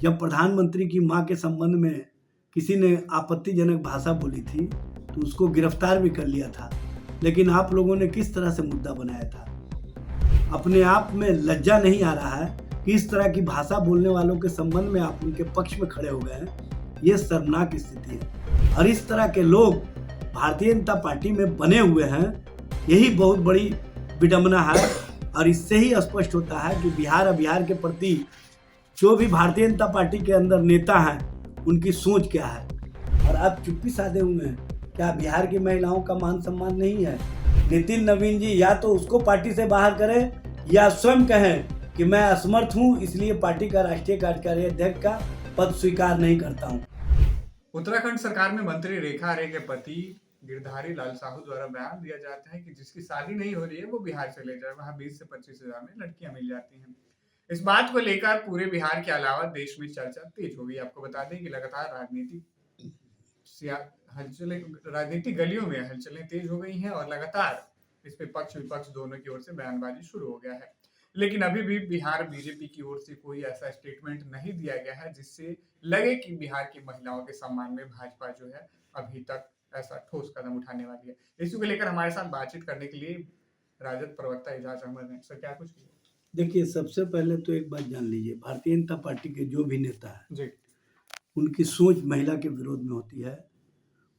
जब प्रधानमंत्री की मां के संबंध में किसी ने आपत्तिजनक भाषा बोली थी तो उसको गिरफ्तार भी कर लिया था, लेकिन आप लोगों ने किस तरह से मुद्दा बनाया था। अपने आप में लज्जा नहीं आ रहा है कि इस तरह की भाषा बोलने वालों के संबंध में आप उनके पक्ष में खड़े हो गए हैं। ये शर्मनाक स्थिति है और इस तरह के लोग भारतीय जनता पार्टी में बने हुए हैं, यही बहुत बड़ी विडंबना है। और इससे ही स्पष्ट होता है कि बिहार के प्रति जो भी भारतीय जनता पार्टी के अंदर नेता हैं उनकी सोच क्या है। और आप चुप्पी साधे हुए हैं। क्या बिहार की महिलाओं का मान सम्मान नहीं है? नितिन नवीन जी या तो उसको पार्टी से बाहर करें या स्वयं कहें कि मैं असमर्थ हूं, इसलिए पार्टी का राष्ट्रीय कार्यकारी अध्यक्ष का पद स्वीकार नहीं करता हूं। उत्तराखंड सरकार में मंत्री रेखा आर्य के पति गिरधारी लाल साहू द्वारा बयान दिया जाता है कि जिसकी शादी नहीं हो रही है वो बिहार चले जाए, वहां 20 से 25 हजार में लड़कियां मिल जाती हैं। इस बात को लेकर पूरे बिहार के अलावा देश में चर्चा तेज हो गई। आपको बता दें कि लगातार राजनीतिक गलियों में हलचलें तेज हो गई हैं और लगातार इस पे पक्ष विपक्ष दोनों की ओर से बयानबाजी शुरू हो गया है। लेकिन अभी भी बिहार बीजेपी की ओर से कोई ऐसा स्टेटमेंट नहीं दिया गया है जिससे लगे कि बिहार की महिलाओं के सम्मान में भाजपा जो है अभी तक ऐसा ठोस कदम उठाने वाली है। इसी को लेकर हमारे साथ बातचीत करने के लिए राजद प्रवक्ता एजाज अहमद हैं। सर क्या कुछ किया? देखिए, सबसे पहले तो एक बात जान लीजिए, भारतीय जनता पार्टी के जो भी नेता है जी, उनकी सोच महिला के विरोध में होती है,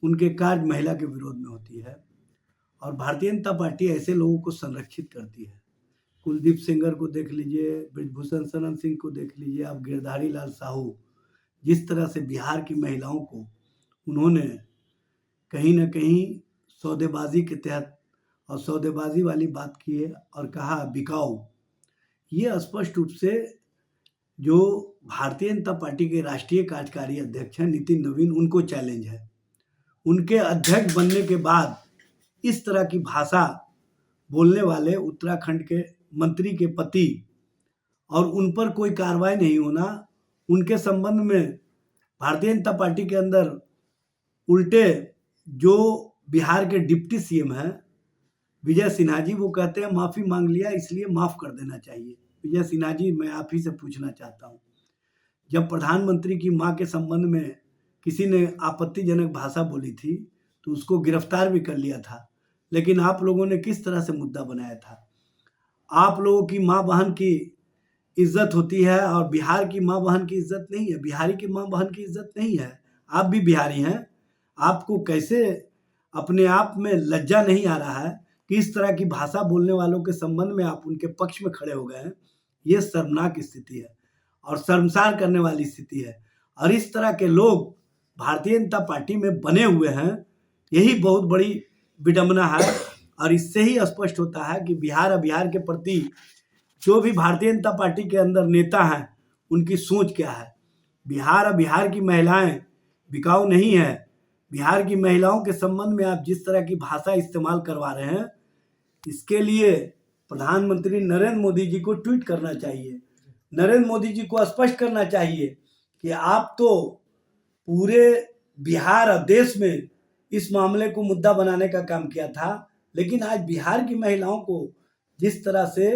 उनके कार्य महिला के विरोध में होती है। और भारतीय जनता पार्टी ऐसे लोगों को संरक्षित करती है। कुलदीप सेंगर को देख लीजिए, ब्रिजभूषण शरण सिंह को देख लीजिए, आप गिरधारी लाल साहू, जिस तरह से बिहार की महिलाओं को उन्होंने कहीं न कहीं सौदेबाजी के तहत और सौदेबाजी वाली बात की है और कहा बिकाऊ। ये स्पष्ट रूप से जो भारतीय जनता पार्टी के राष्ट्रीय कार्यकारी अध्यक्ष हैं नितिन नवीन, उनको चैलेंज है। उनके अध्यक्ष बनने के बाद इस तरह की भाषा बोलने वाले उत्तराखंड के मंत्री के पति और उन पर कोई कार्रवाई नहीं होना, उनके संबंध में भारतीय जनता पार्टी के अंदर उल्टे जो बिहार के डिप्टी सीएम हैं विजय सिन्हा जी, वो कहते हैं माफ़ी मांग लिया इसलिए माफ़ कर देना चाहिए। विजय सिन्हा जी, मैं आप ही से पूछना चाहता हूँ, जब प्रधानमंत्री की मां के संबंध में किसी ने आपत्तिजनक भाषा बोली थी तो उसको गिरफ्तार भी कर लिया था, लेकिन आप लोगों ने किस तरह से मुद्दा बनाया था। आप लोगों की माँ बहन की इज्जत होती है और बिहार की माँ बहन की इज्जत नहीं है, बिहारी की माँ बहन की इज्जत नहीं है। आप भी बिहारी हैं, आपको कैसे अपने आप में लज्जा नहीं आ रहा है कि इस तरह की भाषा बोलने वालों के संबंध में आप उनके पक्ष में खड़े हो गए हैं। ये शर्मनाक स्थिति है और शर्मसार करने वाली स्थिति है। और इस तरह के लोग भारतीय जनता पार्टी में बने हुए हैं, यही बहुत बड़ी विडंबना है। और इससे ही स्पष्ट होता है कि बिहार के प्रति जो भी भारतीय जनता पार्टी के अंदर नेता हैं उनकी सोच क्या है। बिहार की महिलाएं बिकाऊ नहीं है। बिहार की महिलाओं के संबंध में आप जिस तरह की भाषा इस्तेमाल करवा रहे हैं, इसके लिए प्रधानमंत्री नरेंद्र मोदी जी को ट्वीट करना चाहिए। नरेंद्र मोदी जी को स्पष्ट करना चाहिए कि आप तो पूरे बिहार और देश में इस मामले को मुद्दा बनाने का काम किया था, लेकिन आज बिहार की महिलाओं को जिस तरह से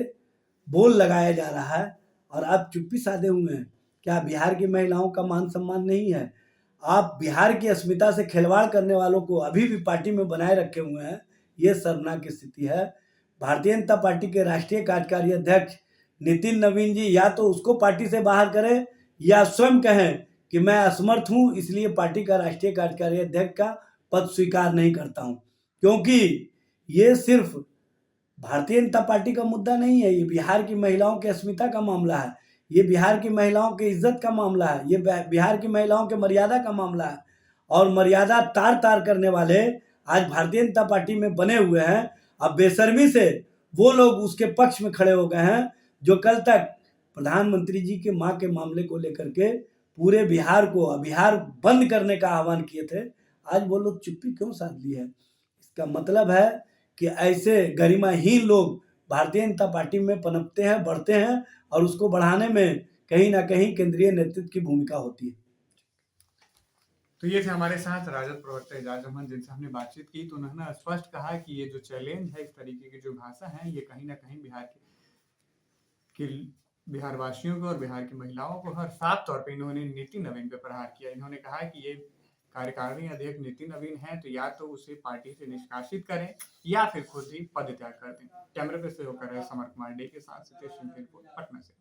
बोल लगाया जा रहा है और आप चुप्पी साधे हुए हैं। क्या बिहार की महिलाओं का मान सम्मान नहीं है? आप बिहार की अस्मिता से खिलवाड़ करने वालों को अभी भी पार्टी में बनाए रखे हुए हैं। ये शर्मनाक स्थिति है। भारतीय जनता पार्टी के राष्ट्रीय कार्यकारी अध्यक्ष नितिन नवीन जी या तो उसको पार्टी से बाहर करें या स्वयं कहें कि मैं असमर्थ हूं, इसलिए पार्टी का राष्ट्रीय कार्यकारी अध्यक्ष का पद स्वीकार नहीं करता हूं। क्योंकि ये सिर्फ भारतीय जनता पार्टी का मुद्दा नहीं है, ये बिहार की महिलाओं की अस्मिता का मामला है, ये बिहार की महिलाओं की इज्जत का मामला है, ये बिहार की महिलाओं के मर्यादा का मामला है। और मर्यादा तार तार करने वाले आज भारतीय जनता पार्टी में बने हुए हैं। अब बेशर्मी से वो लोग उसके पक्ष में खड़े हो गए हैं जो कल तक प्रधानमंत्री जी के मां के मामले को लेकर के पूरे बिहार को बिहार बंद करने का आह्वान किए थे। आज वो लोग चुप्पी क्यों साध ली है? इसका मतलब है कि ऐसे गरिमाहीन लोग भारतीय जनता पार्टी में पनपते हैं, बढ़ते हैं और उसको बढ़ाने में कहीं ना कहीं केंद्रीय नेतृत्व की भूमिका होती है। तो ये थे हमारे साथ राजद प्रवक्ता एजाज अहमद जिनसे हमने बातचीत की। तो उन्होंने स्पष्ट कहा कि ये जो चैलेंज है, इस तरीके की जो भाषा है, ये कहीं ना कहीं बिहार की बिहार वासियों को और बिहार की महिलाओं को हर साफ तौर पे इन्होंने नीति नवीन पे प्रहार किया। इन्होंने कहा कि ये कार्यकारिणी अध्यक्ष नीति नवीन है तो या तो उसे पार्टी से निष्कासित करें या फिर खुद ही पद त्याग कर दें। कैमरे पे सहयोग कर रहे समर कुमार डे के साथ सितेश सिंह की रिपोर्ट पटना से।